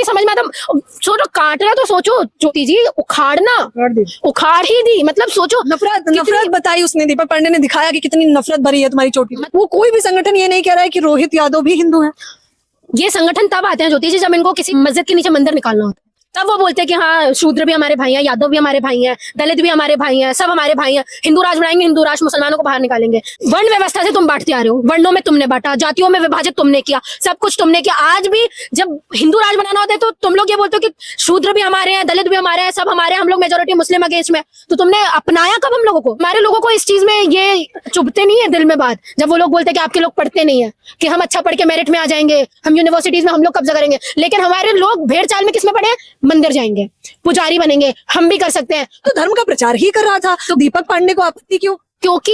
समझ में आता। सोचो काटना तो सोचो ज्योति जी, उखाड़ना उखाड़ ही दी, मतलब सोचो नफरत बताई उसने, दीपक पांडे ने दिखाया कि कितनी नफरत भरी है तुम्हारी चोटी। वो कोई भी संगठन ये नहीं कह रहा है कि रोहित यादव भी हिंदू है। ये संगठन तब आते हैं ज्योति जी जब इनको किसी मस्जिद के नीचे मंदिर निकालना होता है, तब वो बोलते हैं कि हाँ शूद्र भी हमारे भाई हैं, यादव भी हमारे भाई हैं, दलित भी हमारे भाई हैं, सब हमारे भाई हैं, हिंदू राज बनाएंगे, हिंदू राष्ट्र, मुसलमानों को बाहर निकालेंगे। वर्ण व्यवस्था से तुम बांटते आ रहे हो, वर्णों में तुमने बांटा, जातियों में विभाजित तुमने किया, सब कुछ तुमने किया। आज भी जब हिंदू राज बनाना होता है तो तुम लोग ये बोलते हो कि शूद्र भी हमारे हैं, दलित भी हमारे हैं, सब हमारे हैं, हम लोग मेजोरिटी मुस्लिम अगेंस्ट में। तो तुमने अपनाया कब हम लोगों को? हमारे लोगों को इस चीज में ये चुभते नहीं है दिल में बात, जब वो लोग बोलते हैं कि आपके लोग पढ़ते नहीं है, कि हम अच्छा पढ़ के मेरिट में आ जाएंगे, हम यूनिवर्सिटीज में हम लोग कब्जा करेंगे। लेकिन हमारे लोग भेड़ चाल में किसमें पड़े हैं? मंदिर जाएंगे, पुजारी बनेंगे, हम भी कर सकते हैं। तो धर्म का प्रचार ही कर रहा था, तो दीपक पांडे को आपत्ति क्यों? क्योंकि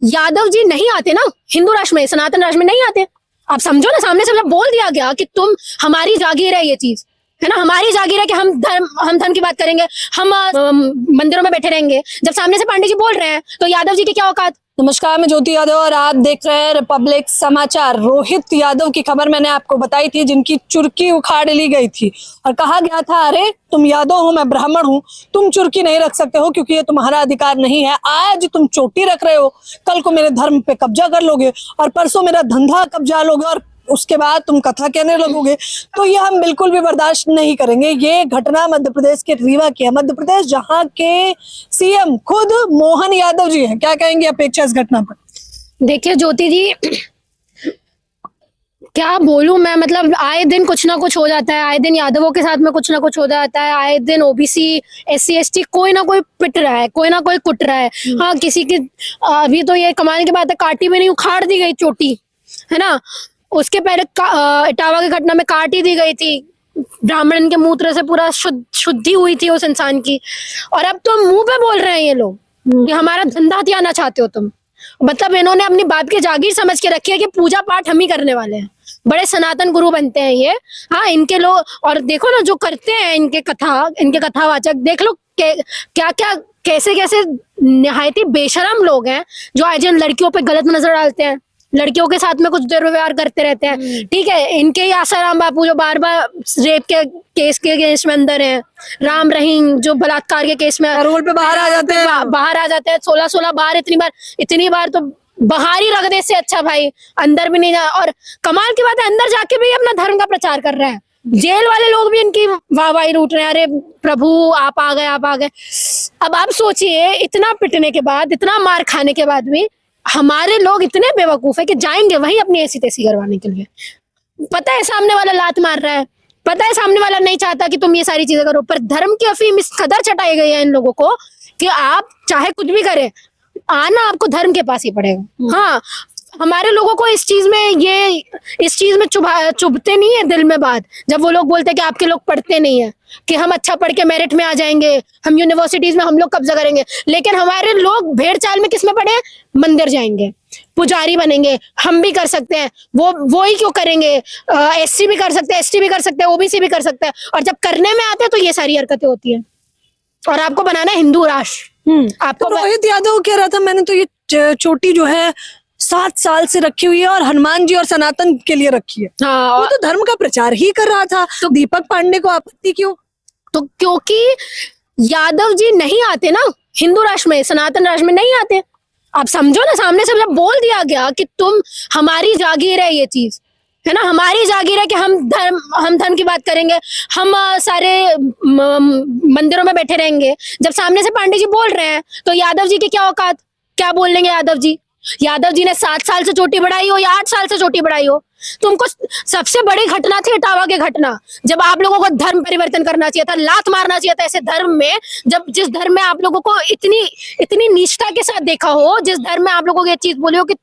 यादव जी नहीं आते ना हिंदू राष्ट्र में, सनातन राष्ट्र में नहीं आते। आप समझो ना, सामने से जब बोल दिया गया कि तुम हमारी जागीर है, ये चीज है ना, हमारी जागीर है कि हम धर्म की बात करेंगे, हम मंदिरों में बैठे रहेंगे। जब सामने से पांडे जी बोल रहे हैं तो यादव जी की क्या औकात। नमस्कार, मैं ज्योति यादव और आप देख रहे हैं रिपब्लिक समाचार। रोहित यादव की खबर मैंने आपको बताई थी, जिनकी चुर्की उखाड़ ली गई थी और कहा गया था अरे तुम यादव हो, मैं ब्राह्मण हूं, तुम चुर्की नहीं रख सकते हो क्योंकि ये तुम्हारा अधिकार नहीं है। आज तुम चोटी रख रहे हो, कल को मेरे धर्म पे कब्जा कर लोगे और परसों मेरा धंधा कब्जा लोगे और उसके बाद तुम कथा कहने लगोगे, तो ये हम बिल्कुल भी बर्दाश्त नहीं करेंगे। ये घटना मध्य प्रदेश के रीवा की है, मध्य प्रदेश जहां के सीएम खुद मोहन यादव जी हैं। क्या कहेंगे अपेक्षा इस घटना पर? देखिए ज्योति जी, क्या बोलूं मैं, मतलब आए दिन कुछ ना कुछ हो जाता है, आए दिन यादवों के साथ में कुछ ना कुछ हो जाता है, आए दिन ओबीसी SC ST कोई ना कोई पिट रहा है, कोई ना कोई कुट रहा है। हाँ किसी की अभी तो ये कमाल की बात है, काटी में नहीं उखाड़ दी गई चोटी, है ना। उसके पहले इटावा की घटना में काट ही दी गई थी, ब्राह्मण के मूत्र से पूरा शुद्धि हुई थी उस इंसान की। और अब तो मुंह पे बोल रहे हैं ये लोग कि हमारा धंधा हथियाना चाहते हो तुम। मतलब इन्होंने अपनी बाप की जागीर समझ के रखी है कि पूजा पाठ हम ही करने वाले हैं, बड़े सनातन गुरु बनते हैं ये। हाँ इनके लोग, और देखो ना जो करते हैं इनके कथावाचक, देख लो क्या क्या कैसे कैसे निहायत ही बेशरम लोग हैं जो आज इन लड़कियों पे गलत नजर डालते हैं, लड़कियों के साथ में कुछ दुर्व्यवहार करते रहते हैं। ठीक है, इनके ही आसाराम बापू जो बार बार रेप के केस के केस में अंदर हैं, राम रहीम जो बलात्कार के केस में रोल पे बाहर आ जाते हैं, 16 बार, इतनी बार तो बाहर ही रख दे, से अच्छा भाई अंदर भी नहीं जा। और कमाल की बात है, अंदर जाके भी अपना धर्म का प्रचार कर रहे हैं। जेल वाले लोग भी इनकी वाहवाही लूट रहे हैं, अरे प्रभु आप आ गए, आप आ गए। अब आप सोचिए, इतना पिटने के बाद, इतना मार खाने के बाद भी हमारे लोग इतने बेवकूफ है कि जाएंगे वहीं अपनी ऐसी तैसी करवाने के लिए। पता है सामने वाला लात मार रहा है, पता है सामने वाला नहीं चाहता कि तुम ये सारी चीजें करो, पर धर्म की अफीम इस कदर चटाई गई है इन लोगों को कि आप चाहे कुछ भी करें, आना आपको धर्म के पास ही पड़ेगा। हाँ हमारे लोगों को इस चीज में चुभते नहीं है दिल में बात, जब वो लोग बोलते हैं कि आपके लोग पढ़ते नहीं है, कि हम अच्छा पढ़ के मेरिट में आ जाएंगे, हम यूनिवर्सिटीज में हम लोग कब्जा करेंगे। लेकिन हमारे लोग भेड़ चाल में किसमें पड़े हैं? मंदिर जाएंगे, पुजारी बनेंगे, हम भी कर सकते हैं, वो ही क्यों करेंगे? SC भी कर सकते हैं, ST भी कर सकते हैं, OBC भी कर सकते हैं। और जब करने में आते हैं तो ये सारी हरकतें होती है। और आपको बनाना है हिंदू राष्ट्र। आपको रोहित यादव कह रहा था मैंने तो ये चोटी जो है 7 साल से रखी हुई है और हनुमान जी और सनातन के लिए रखी है। हाँ, वो तो धर्म का प्रचार ही कर रहा था, तो दीपक पांडे को आपत्ति क्यों? तो क्योंकि यादव जी नहीं आते ना हिंदू राष्ट्र में, सनातन राष्ट्र में नहीं आते। आप समझो ना, सामने से जब बोल दिया गया कि तुम हमारी जागीर है, ये चीज है ना, हमारी जागीर है कि हम धर्म की बात करेंगे, हम सारे मंदिरों में बैठे रहेंगे। जब सामने से पांडे जी बोल रहे हैं तो यादव जी की क्या औकात, क्या बोल लेंगे यादव जी? यादव जी ने 7 साल से चोटी बढ़ाई हो या 8 साल से चोटी बढ़ाई हो, तुमको सबसे बड़ी घटना थी इटावा की घटना, जब आप लोगों को धर्म परिवर्तन करना चाहिए था, लात मारना चाहिए था ऐसे धर्म में, जब जिस धर्म में आप लोगों को इतनी नीचता के साथ देखा हो, जिस धर्म में आप लोगों को ये चीज बोली हो कि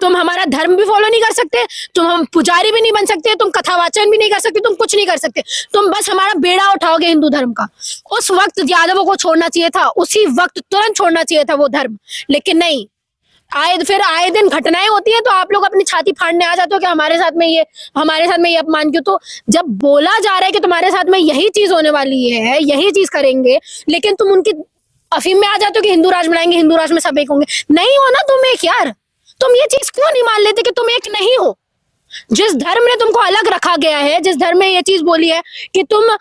तुम हमारा धर्म भी फॉलो नहीं कर सकते, तुम हम पुजारी भी नहीं बन सकते, तुम कथावाचन भी नहीं कर सकते, तुम कुछ नहीं कर सकते, तुम बस हमारा बेड़ा उठाओगे हिंदू धर्म का। उस वक्त यादवों को छोड़ना चाहिए था, उसी वक्त तुरंत छोड़ना चाहिए था वो धर्म। लेकिन नहीं, आए दिन घटनाएं होती है तो आप लोग अपनी छाती फाड़ने आ जाते हो कि हमारे साथ में ये अपमान क्यों। तो जब बोला जा रहा है कि तुम्हारे साथ में यही चीज होने वाली है, यही चीज करेंगे, लेकिन तुम उनकी अफीम में आ जाते हो कि हिंदू राज बनाएंगे, हिंदू राज में सब एक होंगे। नहीं हो ना तुम एक, यार तुम ये चीज क्यों नहीं मान लेते कि तुम एक नहीं हो? जिस धर्म ने तुमको अलग रखा गया है, जिस धर्म में ये चीज बोली है कि तुम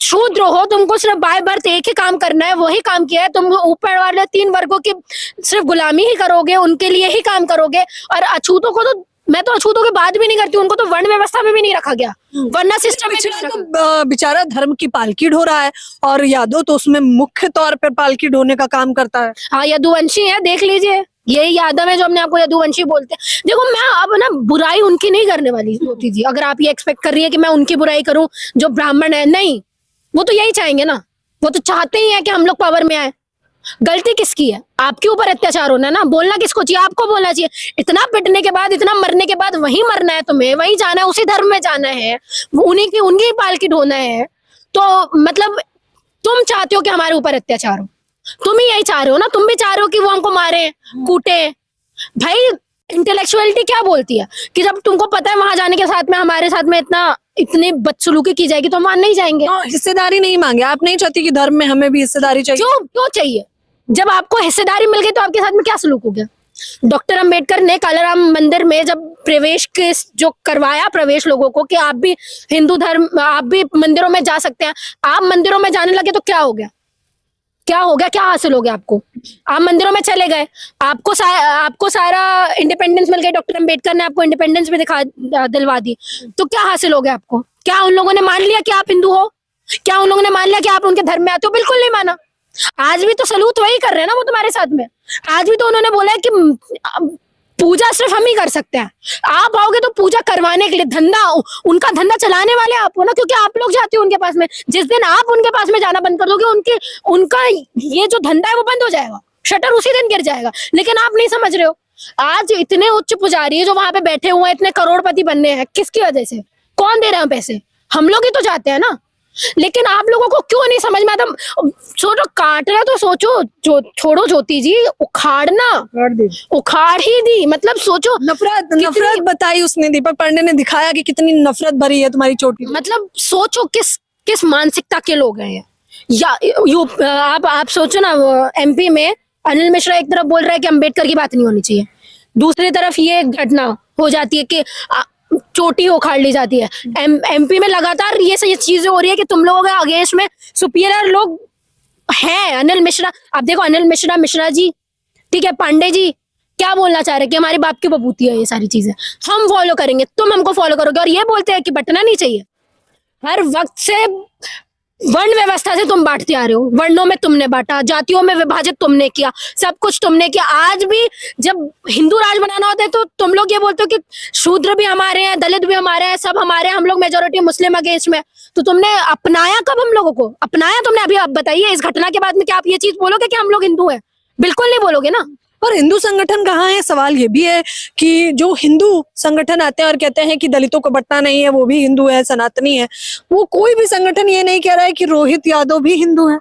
शूद्र हो, तुमको सिर्फ बाय बर्थ एक ही काम करना है, वही काम किया है, तुम ऊपर वाले 3 वर्गों की सिर्फ गुलामी ही करोगे, उनके लिए ही काम करोगे। और अछूतों को तो, मैं तो अछूतों की बात भी नहीं करती, उनको तो वर्ण व्यवस्था में भी नहीं रखा गया, वरना सिस्टम में भी नहीं रखा। तो बेचारा धर्म की पालकी ढो रहा है और यादव तो उसमें मुख्य तौर पर पालकी ढोने का काम करता है। हाँ, यदुवंशी है, देख लीजिए, यही यादव है जो अपने आपको यदुवंशी बोलते हैं। देखो, मैं अब ना बुराई उनकी नहीं करने वाली होती थी। अगर आप ये एक्सपेक्ट कर रही है कि मैं उनकी बुराई करूं जो ब्राह्मण है, नहीं, वो तो यही चाहेंगे ना, वो तो चाहते ही है कि हम लोग पावर में आए। गलती किसकी है? आपके ऊपर अत्याचार होना है ना, बोलना किसको चाहिए? आपको बोलना चाहिए। इतना पिटने के बाद, इतना मरने के बाद वहीं मरना है तुम्हें, वहीं जाना है, उसी धर्म में जाना है, उनकी पालकी ढोना है। तो मतलब तुम चाहते हो कि हमारे ऊपर अत्याचार हो, तुम ही यही चाह रहे हो ना, तुम भी चाह रहे हो कि वो हमको मारे, कूटे। भाई, इंटेलेक्चुअलिटी क्या बोलती है कि जब तुमको पता है वहां जाने के साथ में हमारे साथ में इतनी बदसलूकी की जाएगी तो हम वहां नहीं जाएंगे। हिस्सेदारी नहीं मांगे, आप नहीं चाहती कि धर्म में हमें भी हिस्सेदारी चाहिए? क्यों चाहिए? जब आपको हिस्सेदारी मिल गई तो आपके साथ में क्या सलूक हो गया? डॉक्टर अंबेडकर ने कालाराम मंदिर में जब प्रवेश के जो करवाया प्रवेश लोगों को कि आप भी हिंदू धर्म, आप भी मंदिरों में जा सकते हैं, आप मंदिरों में जाने लगे तो क्या हो गया? क्या हो गया? क्या हासिल हो गया आपको? आप मंदिरों में चले गए, आपको सारा इंडिपेंडेंस मिल गई, डॉक्टर अंबेडकर ने आपको इंडिपेंडेंस भी दिलवा दी, तो क्या हासिल हो गया आपको? क्या उन लोगों ने मान लिया कि आप हिंदू हो? क्या उन लोगों ने मान लिया कि आप उनके धर्म में आते हो? बिल्कुल नहीं माना। आज भी तो सलूट वही कर रहे हैं ना वो तुम्हारे साथ में। आज भी तो उन्होंने बोला है कि पूजा सिर्फ हम ही कर सकते हैं, आप आओगे तो पूजा करवाने के लिए, धंधा, उनका धंधा चलाने वाले आप हो ना, क्योंकि आप लोग जाते हो उनके पास में। जिस दिन आप उनके पास में जाना बंद कर दोगे, उनका ये जो धंधा है वो बंद हो जाएगा, शटर उसी दिन गिर जाएगा। लेकिन आप नहीं समझ रहे हो, आज इतने उच्च पुजारी है जो वहां पे बैठे हुए हैं, इतने करोड़पति बनने हैं, किसकी वजह से? कौन दे रहे हैं पैसे? हम लोग ही तो जाते हैं ना। लेकिन आप लोगों को क्यों नहीं समझ में आता? सोचो, काटना तो सोचो, जो छोड़ो ज्योति जी, उखाड़ना उखाड़ ही दी। मतलब सोचो, नफरत बताई उसने, दीपक पांडे ने दिखाया कि कितनी नफरत भरी है तुम्हारी चोटी। मतलब सोचो किस मानसिकता के लोग हैं ये। या आप सोचो ना, एमपी में अनिल मिश्रा एक तरफ बोल रहा है कि अंबेडकर की बात नहीं होनी चाहिए, दूसरी तरफ ये घटना हो जाती है कि चोटी उखाड़ ली जाती है। एमपी में लगातार ये चीजें हो रही है कि तुम लोगों के अगेंस्ट में सुपीरियर लोग हैं। अनिल मिश्रा, आप देखो, अनिल मिश्रा जी, ठीक है, पांडे जी क्या बोलना चाह रहे हैं कि हमारे बाप की बबूती है ये सारी चीजें, हम फॉलो करेंगे, तुम हमको फॉलो करोगे। और ये बोलते हैं कि बटना नहीं चाहिए। हर वक्त से वर्ण व्यवस्था से तुम बांटते आ रहे हो, वर्णों में तुमने बांटा, जातियों में विभाजित तुमने किया, सब कुछ तुमने किया। आज भी जब हिंदू राज बनाना होता है तो तुम लोग ये बोलते हो कि शूद्र भी हमारे हैं, दलित भी हमारे हैं, सब हमारे हैं, हम लोग मेजोरिटी मुस्लिम अगेंस्ट में। तो तुमने अपनाया कब हम लोगों को? अपनाया तुमने अभी? आप बताइए, इस घटना के बाद में क्या आप ये चीज बोलोगे कि हम लोग हिंदू हैं? बिल्कुल नहीं बोलोगे ना। और हिंदू संगठन कहाँ है? सवाल ये भी है कि जो हिंदू संगठन आते हैं और कहते हैं कि दलितों को बंटना नहीं है, वो भी हिंदू है, सनातनी है, वो कोई भी संगठन ये नहीं कह रहा है कि रोहित यादव भी हिंदू है।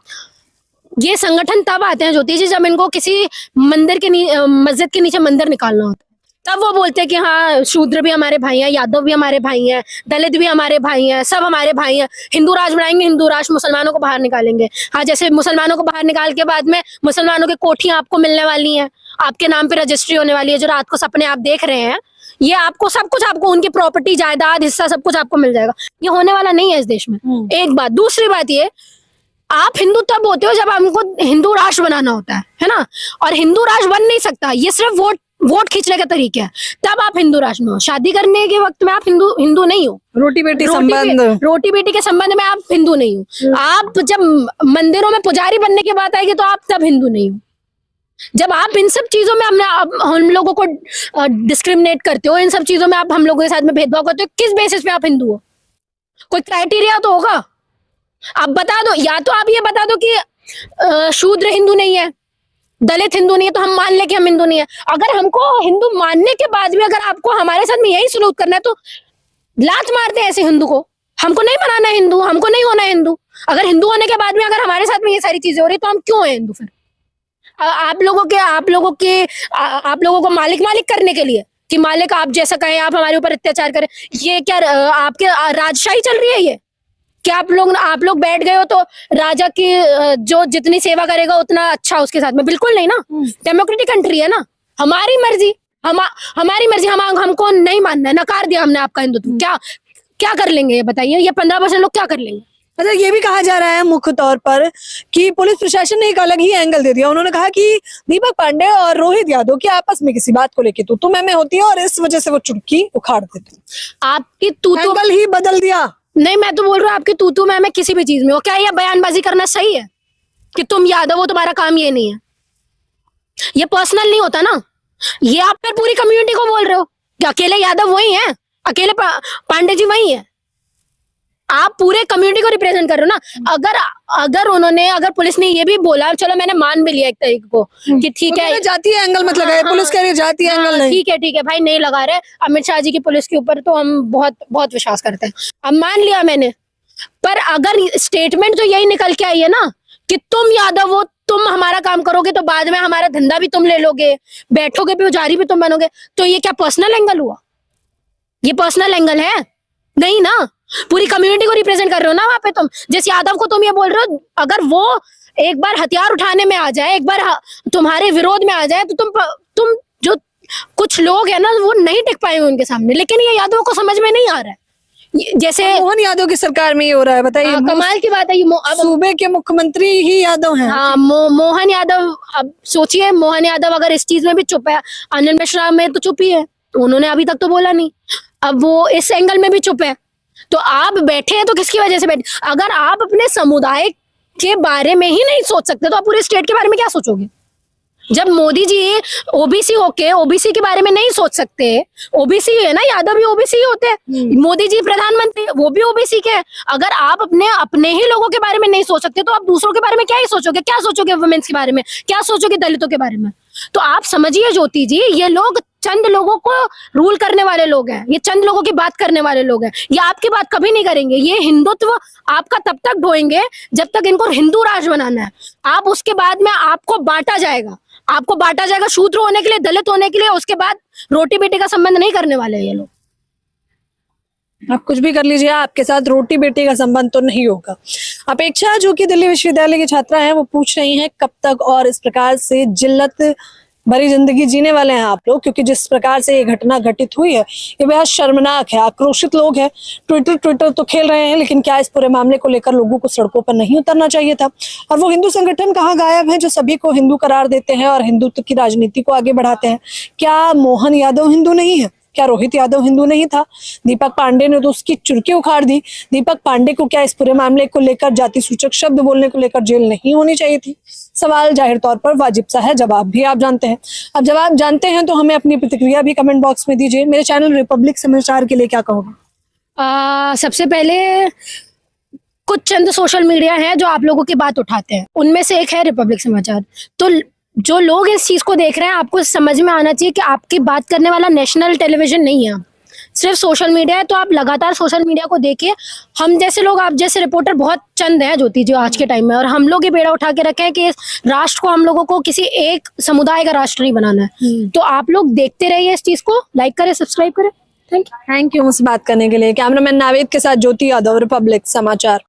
ये संगठन तब आते हैं ज्योति जी जब इनको किसी मंदिर के मस्जिद के नीचे मंदिर निकालना होता है, तब वो बोलते हैं कि हाँ, शूद्र भी हमारे भाई हैं, यादव भी हमारे भाई हैं, दलित भी हमारे भाई हैं, सब हमारे भाई हैं, हिंदू राज बनाएंगे, हिंदू राष्ट्र, मुसलमानों को बाहर निकालेंगे। हाँ, जैसे मुसलमानों को बाहर निकाल के बाद में मुसलमानों की कोठियां आपको मिलने वाली हैं, आपके नाम पे रजिस्ट्री होने वाली है, जो रात को सपने आप देख रहे हैं, ये आपको सब कुछ, आपको उनकी प्रॉपर्टी, जायदाद, हिस्सा, सब कुछ आपको मिल जाएगा। ये होने वाला नहीं है इस देश में। एक बात। दूसरी बात ये, आप हिंदू तब होते हो जब हमको हिंदू राष्ट्र बनाना होता है ना, और हिंदू राष्ट्र बन नहीं सकता, ये सिर्फ वोट खींचने का तरीका है, तब आप हिंदू राष्ट्र में हो। शादी करने के वक्त में आप हिंदू नहीं हो। रोटी बेटी के संबंध में आप हिंदू नहीं हो। आप जब मंदिरों में पुजारी बनने की बात आएगी तो आप तब हिंदू नहीं हो। जब आप इन सब चीजों में हम लोगों को डिस्क्रिमिनेट करते हो, इन सब चीजों में आप हम लोगों के साथ में भेदभाव करते हो, किस बेसिस पे आप हिंदू हो? कोई क्राइटेरिया तो होगा, आप बता दो। या तो आप ये बता दो कि शूद्र हिंदू नहीं है, दलित हिंदू नहीं है, तो हम मान ले कि हम हिंदू नहीं है। अगर हमको हिंदू मानने के बाद भी अगर आपको हमारे साथ में यही सलूक करना है तो लात मारते हैं ऐसे हिंदू को। हमको नहीं बनाना है हिंदू, हमको नहीं होना है हिंदू। अगर हिंदू होने के बाद भी अगर हमारे साथ में ये सारी चीजें हो रही तो हम क्यों है हिंदू फिर? आप लोगों को मालिक करने के लिए कि मालिक आप जैसा कहें, आप हमारे ऊपर अत्याचार करें, ये क्या आपके राजशाही चल रही है? ये क्या आप लोग बैठ गए हो तो राजा की जो जितनी सेवा करेगा उतना अच्छा उसके साथ में? बिल्कुल नहीं ना। डेमोक्रेटिक कंट्री है ना, हमारी मर्जी। हमारी मर्जी, हमको नहीं मानना है, नकार दिया हमने आपका हिंदुत्व। क्या क्या कर लेंगे ये बताइए, ये 15% लोग क्या कर लेंगे? अच्छा, ये भी कहा जा रहा है मुख्य तौर पर कि पुलिस प्रशासन ने एक अलग ही एंगल दे दिया। उन्होंने कहा कि दीपक पांडे और रोहित यादव की आपस में किसी बात को लेकर तू मैं होती है और इस वजह से वो चुटकी उखाड़ देते। आपकी तू एंगल ही बदल दिया। नहीं, मैं तो बोल रहा हूँ आपकी तू मैं किसी भी चीज में हो, क्या ये बयानबाजी करना सही है कि तुम यादव हो, तुम्हारा काम ये नहीं है? ये पर्सनल नहीं होता ना, ये आप फिर पूरी कम्युनिटी को बोल रहे हो कि अकेले यादव वही है, अकेले पांडे जी वही है। आप पूरे कम्युनिटी को रिप्रेजेंट कर रहे हो ना। अगर पुलिस ने ये भी बोला, चलो मैंने मान भी लिया एक तरीके को कि ठीक है, जाती है एंगल मत लगाए, पुलिस कह रही है जाती है एंगल नहीं, ठीक है भाई, नहीं लगा रहे। अमित शाह जी की पुलिस के ऊपर तो हम बहुत बहुत विश्वास करते हैं, अब मान लिया मैंने। पर अगर स्टेटमेंट तो यही निकल के आई है ना कि तुम यादव हो, तुम हमारा काम करोगे तो बाद में हमारा धंधा भी तुम ले लोगे, बैठोगे पुजारी भी तुम बनोगे, तो ये क्या पर्सनल एंगल हुआ? ये पर्सनल एंगल है? नहीं ना, पूरी कम्युनिटी को रिप्रेजेंट कर रहे हो ना वहां पे तुम। जिस यादव को तुम ये बोल रहे हो, अगर वो एक बार हथियार उठाने में आ जाए, एक बार तुम्हारे विरोध में आ जाए, तो तुम जो कुछ लोग है ना वो नहीं टिक पाएंगे उनके सामने। लेकिन ये यादव को समझ में नहीं आ रहा है। जैसे मोहन यादव की सरकार में ये हो रहा है, बताइए। कमाल की बात है, ये सूबे के मुख्यमंत्री ही यादव हैं। हाँ, मोहन यादव, अब सोचिए, मोहन यादव अगर इस चीज में भी चुप है, आनंद मिश्रा में तो चुप ही है, तो उन्होंने अभी तक तो बोला नहीं, अब वो इस एंगल में भी चुप है। तो आप बैठे हैं तो किसकी वजह से बैठे? अगर आप अपने समुदाय के बारे में ही नहीं सोच सकते तो आप पूरे स्टेट के बारे में क्या सोचोगे? जब मोदी जी ओबीसी होके ओबीसी के बारे में नहीं सोच सकते, ओबीसी है ना, यादव भी ओबीसी होते हैं, मोदी जी प्रधानमंत्री वो भी ओबीसी के। अगर आप अपने ही लोगों के बारे में नहीं सोच सकते तो आप दूसरों के बारे में क्या ही सोचोगे? क्या सोचोगे वुमेन्स के बारे में, क्या सोचोगे दलितों के बारे में? तो आप समझिए ज्योति जी, ये लोग चंद लोगों को रूल करने वाले लोग हैं, ये चंद लोगों की बात करने वाले लोग हैं, ये आपकी बात कभी नहीं करेंगे। ये हिंदुत्व आपका तब तक ढोएंगे जब तक इनको हिंदू राष्ट्र बनाना है। आप उसके बाद में आपको बांटा जाएगा शूद्र होने के लिए, दलित होने के लिए, उसके बाद रोटी बेटी का संबंध नहीं करने वाले ये लोग। आप कुछ भी कर लीजिए, आपके साथ रोटी बेटी का संबंध तो नहीं होगा। अपेक्षा जो कि दिल्ली विश्वविद्यालय की छात्रा हैं, वो पूछ रही हैं कब तक और इस प्रकार से जिल्लत भरी जिंदगी जीने वाले हैं आप लोग, क्योंकि जिस प्रकार से ये घटना घटित हुई है ये बेहद शर्मनाक है। आक्रोशित लोग हैं, ट्विटर तो खेल रहे हैं, लेकिन क्या इस पूरे मामले को लेकर लोगों को सड़कों पर नहीं उतरना चाहिए था? और वो हिंदू संगठन कहाँ गायब है जो सभी को हिंदू करार देते हैं और हिंदुत्व की राजनीति को आगे बढ़ाते हैं? क्या मोहन यादव हिंदू नहीं है? क्या रोहित यादव हिंदू नहीं था? दीपक पांडे ने तो उसकी चुड़की उखाड़ दी। दीपक पांडे को क्या इस पूरे मामले को लेकर जाति सूचक शब्द बोलने को लेकर जेल नहीं होनी चाहिए थी? सवाल जाहिर तौर पर वाजिब सा है, जवाब भी आप जानते हैं। अब जवाब जानते हैं तो हमें अपनी प्रतिक्रिया भी कमेंट बॉक्स में दीजिए। मेरे चैनल रिपब्लिक समाचार के लिए क्या कहोगे? सबसे पहले कुछ चंद सोशल मीडिया है जो आप लोगों की बात उठाते हैं, उनमें से एक है रिपब्लिक समाचार। तो जो लोग इस चीज को देख रहे हैं, आपको समझ में आना चाहिए कि आपकी बात करने वाला नेशनल टेलीविजन नहीं है, सिर्फ सोशल मीडिया है। तो आप लगातार सोशल मीडिया को देखिए। हम जैसे लोग, आप जैसे रिपोर्टर बहुत चंद हैं ज्योति जी आज के टाइम में, और हम लोग ये बेड़ा उठा के रखे हैं कि इस राष्ट्र को हम लोगों को किसी एक समुदाय का राष्ट्र नहीं बनाना है। तो आप लोग देखते रहिए इस चीज को, लाइक करें, सब्सक्राइब करें। थैंक यू मुझसे बात करने के लिए। कैमरामैन नावेद के साथ ज्योति यादव, रिपब्लिक समाचार।